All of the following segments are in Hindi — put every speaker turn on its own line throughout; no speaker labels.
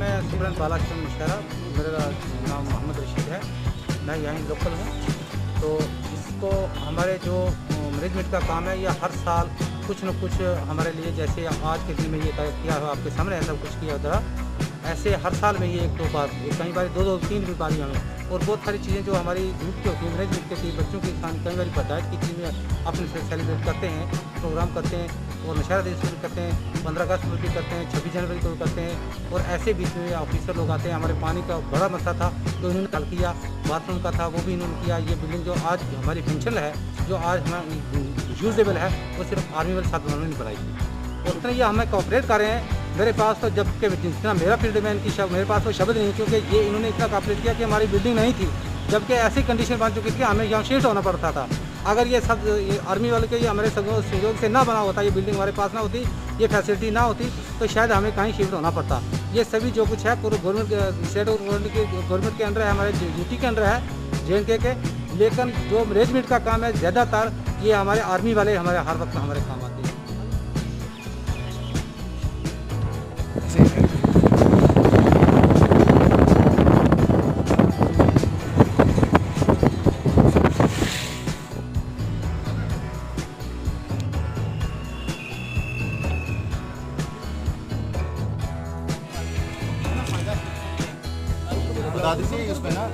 मैं सिमरन बालाचंद मुशहरा, मेरा नाम मोहम्मद रशीद है, मैं यहीं लोकल हूँ। तो इसको हमारे जो मैनेजमेंट का काम है, ये हर साल कुछ न कुछ हमारे लिए, जैसे आज के दिन में ये किया हो, आपके सामने ऐसा कुछ किया उधर, ऐसे हर साल में ये 1-2 बार, कई बार 2-2 3 भी बारी हमें, और बहुत सारी चीज़ें जो हमारी ग्रुप की होती है, मैनेजमेंट के थी, बच्चों की कई बार पंचायत की चीज़ें अपने से सेलिब्रेट करते हैं, प्रोग्राम करते हैं, और नौशहरा डे भी करते हैं, 15 अगस्त को भी करते हैं, 26 जनवरी को भी करते हैं। और ऐसे बीच में ऑफिसर लोग आते हैं। हमारे पानी का बड़ा मसला था तो इन्होंने हल किया, बाथरूम का था वो भी इन्होंने किया। ये बिल्डिंग जो आज हमारी फंक्शनल है, जो आज हमारी यूजेबल है, वो सिर्फ आर्मी वाले साथ उन्होंने बनाई थी, और उतने ये हमें कोऑपरेट कर रहे हैं। मेरे पास तो जब के जितना मेरा फील्ड में इनकी मेरे पास तो शब्द नहीं, क्योंकि ये इन्होंने इतना कोऑपरेट किया कि हमारी बिल्डिंग नहीं थी, जबकि ऐसी कंडीशन बन चुकी थी हमें यहाँ शिफ्ट होना पड़ता था। अगर ये सब आर्मी वाले के हमारे सहयोग से ना बना होता, ये बिल्डिंग हमारे पास ना होती, ये फैसिलिटी ना होती, तो शायद हमें कहीं शिफ्ट होना पड़ता। ये सभी जो कुछ है पूरे गवर्नमेंट स्टेट और गवर्नमेंट के अंडर है, हमारे ड्यूटी के अंडर है JNK के। लेकिन जो मैनेजमेंट का काम है ज़्यादातर ये हमारे आर्मी वाले हमारे हर वक्त हमारे काम आते हैं।
बता दीजिए उसमें ना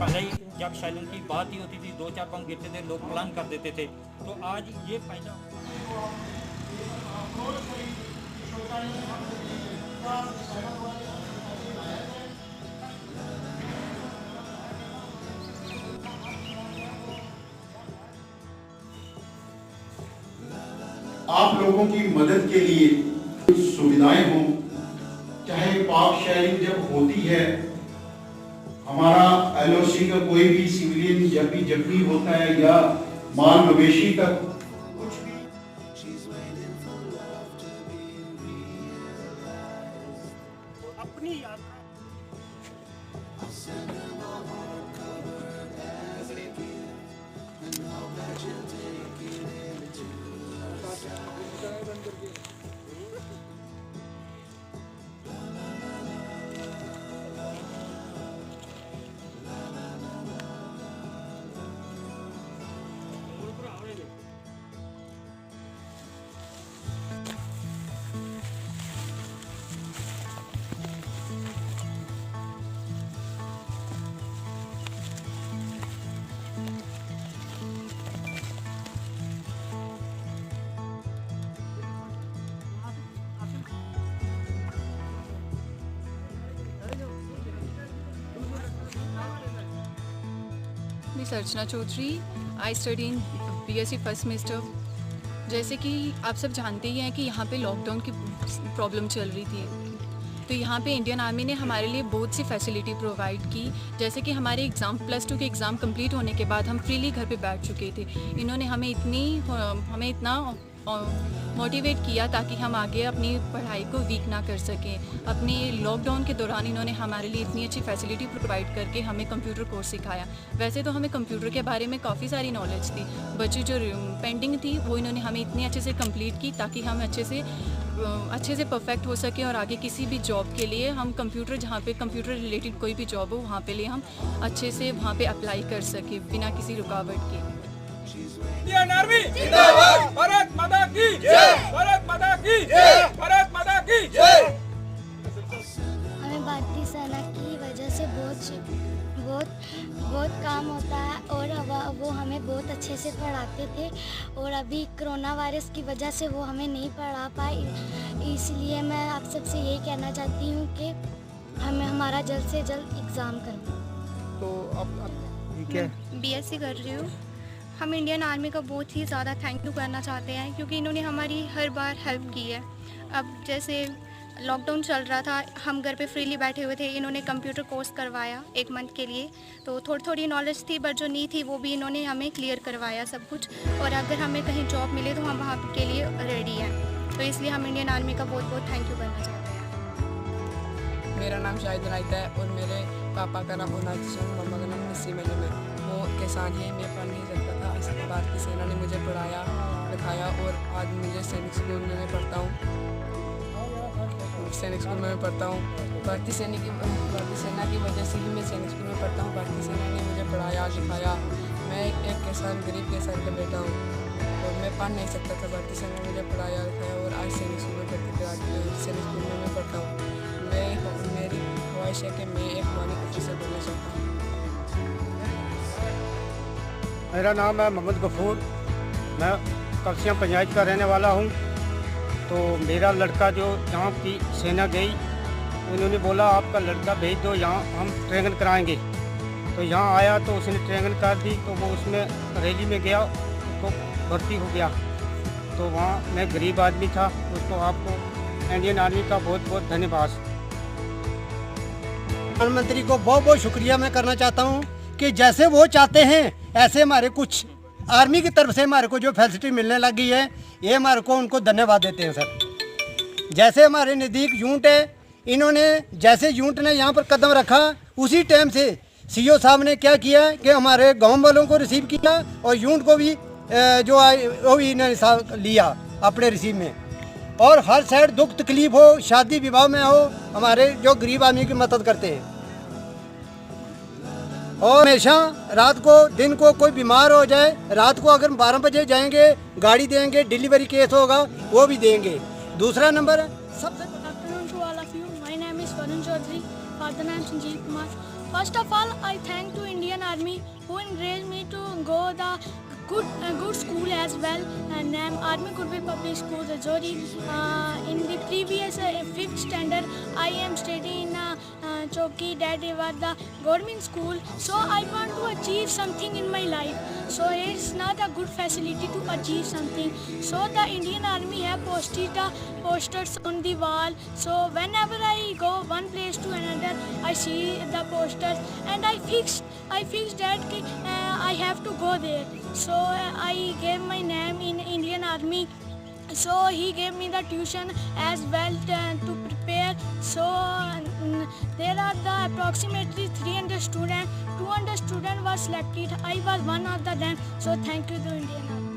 पहले ही जब शैलन की बात ही होती थी, 2-4 बम गिरते थे, लोग प्लान कर देते थे। तो आज ये फायदा
आप लोगों की मदद के लिए कुछ सुविधाएं हों, चाहे पाक शेयरिंग जब होती है, हमारा LOC का कोई भी सिविलियन जब भी जख्मी होता है या माल मवेशी का कुछ भी,
अपनी यात्रा
Archana Chaudhary, I study in BSc first semester. जैसे कि आप सब जानते ही हैं कि यहाँ पे लॉकडाउन की प्रॉब्लम चल रही थी, तो यहाँ पे इंडियन आर्मी ने हमारे लिए बहुत सी फैसिलिटी प्रोवाइड की। जैसे कि हमारे +2 के एग्ज़ाम कंप्लीट होने के बाद हम फ्रीली घर पे बैठ चुके थे। इन्होंने हमें इतना मोटिवेट किया ताकि हम आगे अपनी पढ़ाई को वीक ना कर सकें। अपने लॉकडाउन के दौरान इन्होंने हमारे लिए इतनी अच्छी फैसिलिटी प्रोवाइड करके हमें कंप्यूटर कोर्स सिखाया। वैसे तो हमें कंप्यूटर के बारे में काफ़ी सारी नॉलेज थी, बची जो पेंडिंग थी वो इन्होंने हमें इतनी अच्छे से कंप्लीट की ताकि हम अच्छे से परफेक्ट हो सके और आगे किसी भी जॉब के लिए हम कंप्यूटर, जहाँ पे कंप्यूटर रिलेटेड कोई भी जॉब हो वहाँ पे लिए हम अच्छे से वहाँ पे अप्लाई कर सके बिना किसी रुकावट के।
इंडियन आर्मी जिंदाबाद, भारत माता की जय, भारत माता की जय, भारत माता की जय।
हमें भारतीय सेना की वजह से बहुत काम होता है, और वो हमें बहुत अच्छे से पढ़ाते थे, और अभी कोरोना वायरस की वजह से वो हमें नहीं पढ़ा पाए। इसलिए मैं आप सबसे यही कहना चाहती हूँ कि हमारा जल्द से जल्द एग्ज़ाम करें।
तो अब क्या
BSc कर रही हूँ। हम इंडियन आर्मी का बहुत ही ज़्यादा थैंक यू करना चाहते हैं, क्योंकि इन्होंने हमारी हर बार हेल्प की है। अब जैसे लॉकडाउन चल रहा था, हम घर पे फ्रीली बैठे हुए थे। इन्होंने कंप्यूटर कोर्स करवाया 1 मंथ के लिए, तो थोड़ी थोड़ी नॉलेज थी, बट जो नहीं थी वो भी इन्होंने हमें क्लियर करवाया सब कुछ। और अगर हमें कहीं जॉब मिले तो हम वहाँ के लिए रेडी हैं, तो इसलिए हम इंडियन आर्मी का बहुत बहुत थैंक यू करना चाहते हैं।
मेरा नाम शाहिद नाइता है और मेरे पापा का नाम उनासिम, मम्मा का नाम नसीम अली है। वो किसान है, मैं पढ़ नहीं सकता था। भारतीय सेना ने मुझे पढ़ाया लिखाया और आज मुझे सैनिक स्कूल में पढ़ता हूँ। सैनिक स्कूल में पढ़ता हूँ। भारतीय सेना की वजह से ही मैं सैनिक स्कूल में पढ़ता हूँ। भारतीय सेना ने मुझे पढ़ाया लिखाया। मैं एक किसान, गरीब किसान का बेटा हूँ और मैं पढ़ नहीं सकता था। भारतीय सेना ने मुझे पढ़ाया लिखाया और आज सैनिक स्कूल में सैनिक स्कूल में मैं पढ़ता हूँ। मेरी ख्वाहिश है कि मैं एक मालिक ऑफिसर बनना चाहता हूँ।
मेरा नाम है मोहम्मद गफूर, मैं कलसियाँ पंचायत का रहने वाला हूँ। तो मेरा लड़का जो यहाँ की सेना गई, उन्होंने बोला आपका लड़का भेज दो, यहाँ हम ट्रेनिंग कराएंगे। तो यहाँ आया तो उसने ट्रेनिंग कर दी, तो वो उसमें रैली में गया, उसको भर्ती हो गया। तो वहाँ मैं गरीब आदमी था, उसको आपको इंडियन आर्मी का बहुत बहुत धन्यवाद।
प्रधानमंत्री को बहुत बहुत शुक्रिया मैं करना चाहता हूँ कि जैसे वो चाहते हैं ऐसे हमारे कुछ आर्मी की तरफ से हमारे को जो फैसिलिटी मिलने लगी है, ये हमारे को उनको धन्यवाद देते हैं सर। जैसे हमारे नज़दीक यूनिट है, इन्होंने जैसे यूनिट ने यहाँ पर कदम रखा, उसी टाइम से सीओ साहब ने क्या किया कि हमारे गांव वालों को रिसीव किया और यूनिट को भी जो वो भी इन्होंने लिया अपने रिसीव में। और हर साइड दुख तकलीफ हो, शादी विवाह में हो, हमारे जो गरीब आदमी की मदद करते हैं। और हमेशा रात को दिन को कोई बीमार हो जाए, रात को अगर 12 बजे जाएंगे, गाड़ी देंगे, डिलीवरी केस होगा वो भी देंगे। दूसरा नंबर सबसे
My name is Varun Chaudhary, father name Sanjeev Kumar. First of all, I thank to Indian Army who encouraged me to go the good school as well, and name Army Kurbi Public School Rajouri. In the previous 5th standard, I am studying in Chowki. That was the government school. So I want to achieve something in my life. So it's not a good facility to achieve something. So the Indian Army have posted the posters on the wall. So whenever I go one place to another, I see the posters, and I fixed that I have to go there. So I gave my name in Indian Army. So he gave me the tuition as well to prepare. So there are the approximately 300 students. 200 students were selected. I was one of them. So thank you to Indian Army.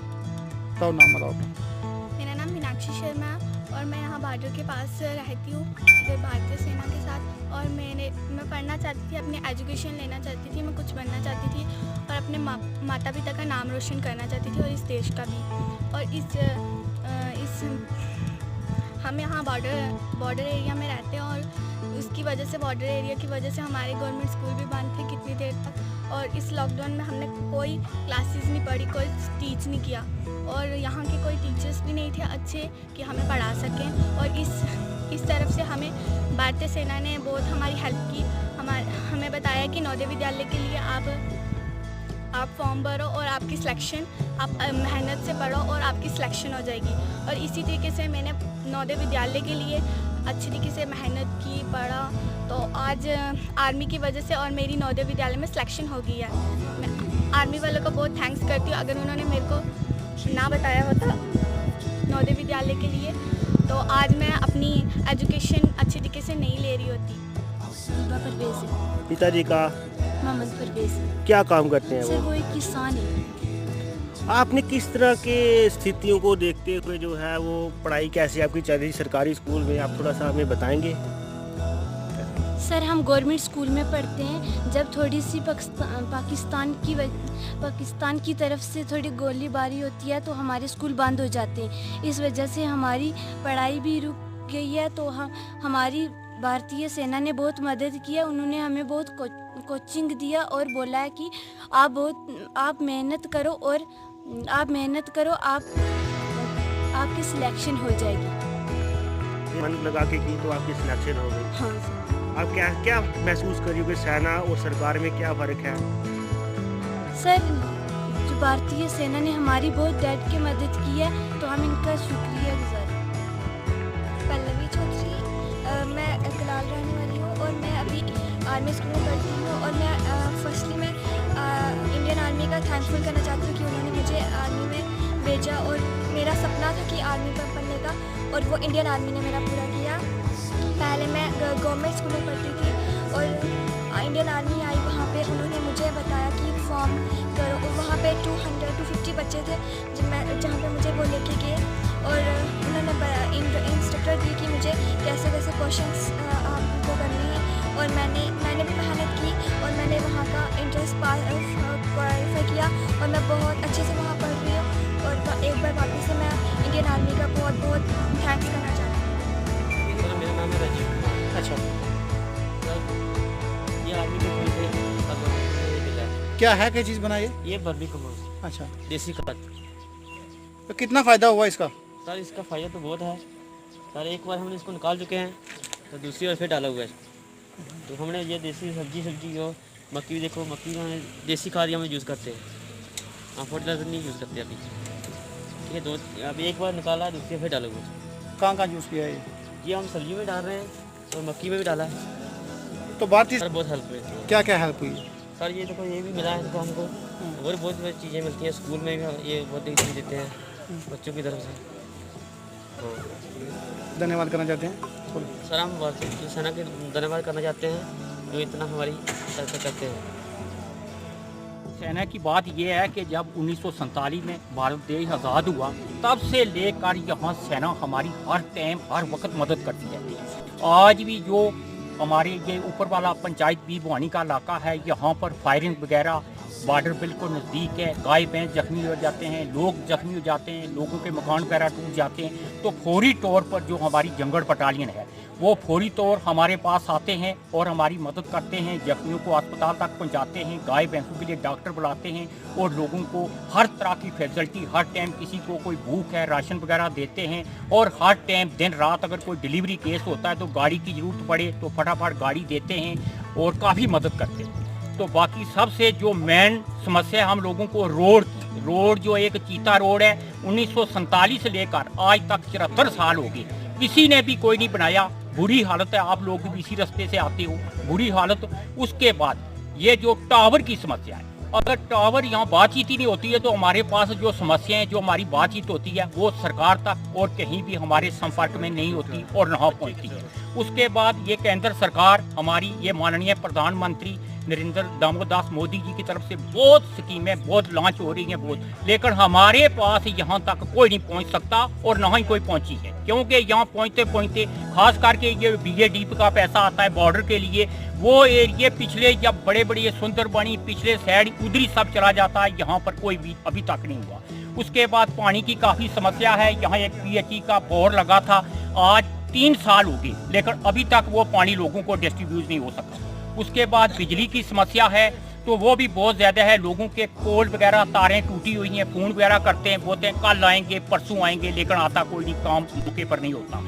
तो नाम बताओ।
मेरा नाम मीनाक्षी शर्मा है और मैं यहाँ बॉर्डर के पास रहती हूँ, इधर भारतीय सेना के साथ। और मैं पढ़ना चाहती थी, अपनी एजुकेशन लेना चाहती थी, मैं कुछ बनना चाहती थी और अपने माता पिता का नाम रोशन करना चाहती थी और इस देश का भी। और इस हम यहाँ बॉर्डर एरिया में रहते हैं और उसकी वजह से, बॉर्डर एरिया की वजह से हमारे गवर्नमेंट स्कूल भी बंद थे कितनी देर तक। और इस लॉकडाउन में हमने कोई क्लासेस नहीं पढ़ी, कोई टीच नहीं किया और यहाँ के कोई टीचर्स भी नहीं थे अच्छे कि हमें पढ़ा सकें। और इस तरफ से हमें भारतीय सेना ने बहुत हमारी हेल्प की। हमें बताया कि नवोदय विद्यालय के लिए आप फॉर्म भरो और आपकी सिलेक्शन, आप मेहनत से पढ़ो और आपकी सिलेक्शन हो जाएगी। और इसी तरीके से मैंने नवोदय विद्यालय के लिए अच्छी तरीके से मेहनत की, पढ़ा, तो आज आर्मी की वजह से और मेरी नवोदय विद्यालय में सिलेक्शन हो गई है। मैं आर्मी वालों को बहुत थैंक्स करती हूँ। अगर उन्होंने मेरे को ना बताया होता नवोदय विद्यालय के लिए तो आज मैं अपनी एजुकेशन अच्छी तरीके से नहीं ले रही होती।
पिताजी का
मोहम्मद परवेज।
क्या काम करते हैं
सर
वो?
वो एक किसान है।
आपने किस तरह के स्थितियों को देखते हुए जो है वो पढ़ाई कैसे आपकी चल रही सरकारी स्कूल में, आप थोड़ा सा हमें बताएंगे?
सर हम गवर्नमेंट स्कूल में पढ़ते हैं। जब थोड़ी सी पाकिस्तान की तरफ से थोड़ी गोलीबारी होती है तो हमारे स्कूल बंद हो जाते हैं। इस वजह से हमारी पढ़ाई भी रुक गई है। तो हमारी भारतीय सेना ने बहुत मदद की है। उन्होंने हमें बहुत कोचिंग दिया और बोला है कि आप मेहनत करो और आपकी सिलेक्शन हो जाएगी।
मन लगा के की तो आपकी सिलेक्शन हो गई।
हाँ सर।
आप क्या महसूस कर रही हो कि सेना और सरकार में क्या फ़र्क है?
सर जो भारतीय सेना ने हमारी बहुत डट के मदद की है तो हम इनका शुक्रिया गुजार हैं।
पल्लवी चौधरी, आर्मी स्कूल में पढ़ती हूँ और मैं फर्स्टली मैं इंडियन आर्मी का थैंकफुल करना चाहती हूँ कि उन्होंने मुझे आर्मी में भेजा और मेरा सपना था कि आर्मी पर पढ़ने का और वो इंडियन आर्मी ने मेरा पूरा किया। पहले मैं गवर्नमेंट स्कूल में पढ़ती थी और इंडियन आर्मी आई, वहाँ पे उन्होंने मुझे बताया कि फॉर्म करो और वहाँ पे 250 बच्चे थे जहाँ पे मुझे वो लेके गए और उन्होंने इंस्ट्रक्टर दी कि मुझे कैसे कैसे क्वेश्चंस आपको करने हैं और मैंने भी मेहनत की और मैंने वहाँ का इंट्रेंस क्वालिफाई किया और मैं बहुत अच्छे से वहाँ पढ़ रही हूँ और एक बार वापस से मैं इंडियन आर्मी का बहुत बहुत थैंक्स करना चाहती हूँ।
मेरा नाम है राजीव।
अच्छा,
ये आर्मी के पुलिस है।
क्या है, क्या चीज़ बनाई?
ये बर्बी कबूस।
अच्छा,
देसी खाद।
तो कितना फ़ायदा हुआ इसका?
सर इसका फ़ायदा तो बहुत है सर। एक बार हमने इसको निकाल चुके हैं तो दूसरी बार फिर डाला हुआ है। तो हमने ये देसी सब्जी जो मक्की भी देखो, मक्की में देसी खाद हम यूज़ करते हैं, हम फर्टिलाइजर नहीं यूज़ करते अभी। ठीक है, दो अभी एक बार निकाला दूसरी फिर डाला हुआ।
कहाँ कहाँ यूज़ किया है
ये हम सब्जी में डाल रहे हैं और मक्की में भी डाला है।
तो बात
सर बहुत हेल्प हुई।
क्या क्या हेल्प हुई?
सर ये देखो ये भी मिला है तो हमको और बहुत चीज़ें मिलती हैं स्कूल में भी, ये बहुत चीज़ देते हैं बच्चों की तरफ से।
धन्यवाद करना चाहते हैं
सर? हम भारतीय सेना के धन्यवाद करना चाहते हैं जो इतना हमारी सहायता करते हैं।
सेना की बात यह है कि जब 1947 में भारत देश आज़ाद हुआ तब से लेकर यहाँ सेना हमारी हर टाइम हर वक्त मदद करती रहती है। आज भी जो हमारे ये ऊपर वाला पंचायत बी भवानी का इलाका है, यहाँ पर फायरिंग वगैरह, बॉर्डर बिल्कुल नज़दीक है, गाय भैंस जख्मी हो जाते हैं, लोग जख्मी हो जाते हैं, लोगों के मकान वगैरह टूट जाते हैं, तो फौरी तौर पर जो हमारी जंगड़ बटालियन है वो फौरी तौर हमारे पास आते हैं और हमारी मदद करते हैं, जख्मियों को अस्पताल तक पहुंचाते हैं, गाय भैंसों के लिए डॉक्टर बुलाते हैं और लोगों को हर तरह की फैसिलिटी, हर टाइम किसी को कोई भूख है राशन वगैरह देते हैं और हर टाइम दिन रात अगर कोई डिलीवरी केस होता है तो गाड़ी की ज़रूरत पड़े तो फटाफट गाड़ी देते हैं और काफ़ी मदद करते हैं। तो बाकी सबसे जो मेन समस्या हम लोगों को रोड जो एक चीता रोड है 1947 से लेकर आज तक 74 साल हो गए, किसी ने भी कोई नहीं बनाया। बुरी हालत है, आप लोग भी इसी रास्ते से आते हो, बुरी हालत। उसके बाद ये जो टावर की समस्या है, अगर टावर यहाँ बातचीत ही नहीं होती है तो हमारे पास जो समस्याएं जो हमारी बातचीत होती है वो सरकार तक और कहीं भी हमारे संपर्क में नहीं होती और ना पहुँचती है। उसके बाद ये केंद्र सरकार हमारी ये माननीय प्रधानमंत्री नरेंद्र दामोदर मोदी जी की तरफ से बहुत स्कीमें बहुत लॉन्च हो रही हैं बहुत, लेकिन हमारे पास यहाँ तक कोई नहीं पहुँच सकता और ना ही कोई पहुँची है, क्योंकि यहाँ पहुँचते पहुँचते खास करके ये BADP का पैसा आता है बॉर्डर के लिए, वो एरिए पिछले जब बड़े बड़े सुंदरबनी पिछले साइड उधरी सब चला जाता है, यहाँ पर कोई भी अभी तक नहीं हुआ। उसके बाद पानी की काफ़ी समस्या है, यहाँ एक PHE का बोर लगा था, आज 3 साल हो गए लेकिन अभी तक वो पानी लोगों को डिस्ट्रीब्यूट नहीं हो सका। उसके बाद बिजली की समस्या है तो वो भी बहुत ज़्यादा है, लोगों के पोल वगैरह तारें टूटी हुई हैं, फ़ोन वगैरह करते हैं, बोलते हैं कल आएंगे परसों आएंगे, लेकिन आता कोई नहीं, काम मौके पर नहीं होता।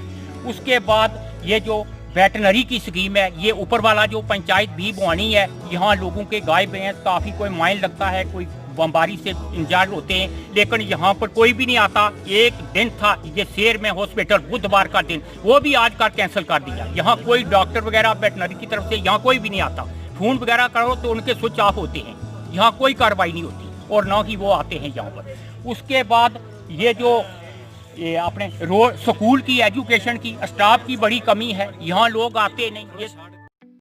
उसके बाद ये जो वेटनरी की स्कीम है, ये ऊपर वाला जो पंचायत बी भवानी है, यहाँ लोगों के गाय भैंस काफ़ी कोई माइन लगता है, कोई बमबारी से इंजर्ड होते हैं, लेकिन यहाँ पर कोई भी नहीं आता। एक दिन था ये शेर में हॉस्पिटल बुधवार का दिन, वो भी आज का कैंसिल कर दिया। यहाँ कोई डॉक्टर वगैरह वेटनरी की तरफ से यहाँ कोई भी नहीं आता, फ़ोन वगैरह करो तो उनके स्विच ऑफ होते हैं, यहाँ कोई कार्रवाई नहीं होती और ना ही वो आते हैं यहाँ पर। उसके बाद ये अपने रोड स्कूल की एजुकेशन की स्टाफ की बड़ी कमी है, यहाँ लोग आते नहीं। ये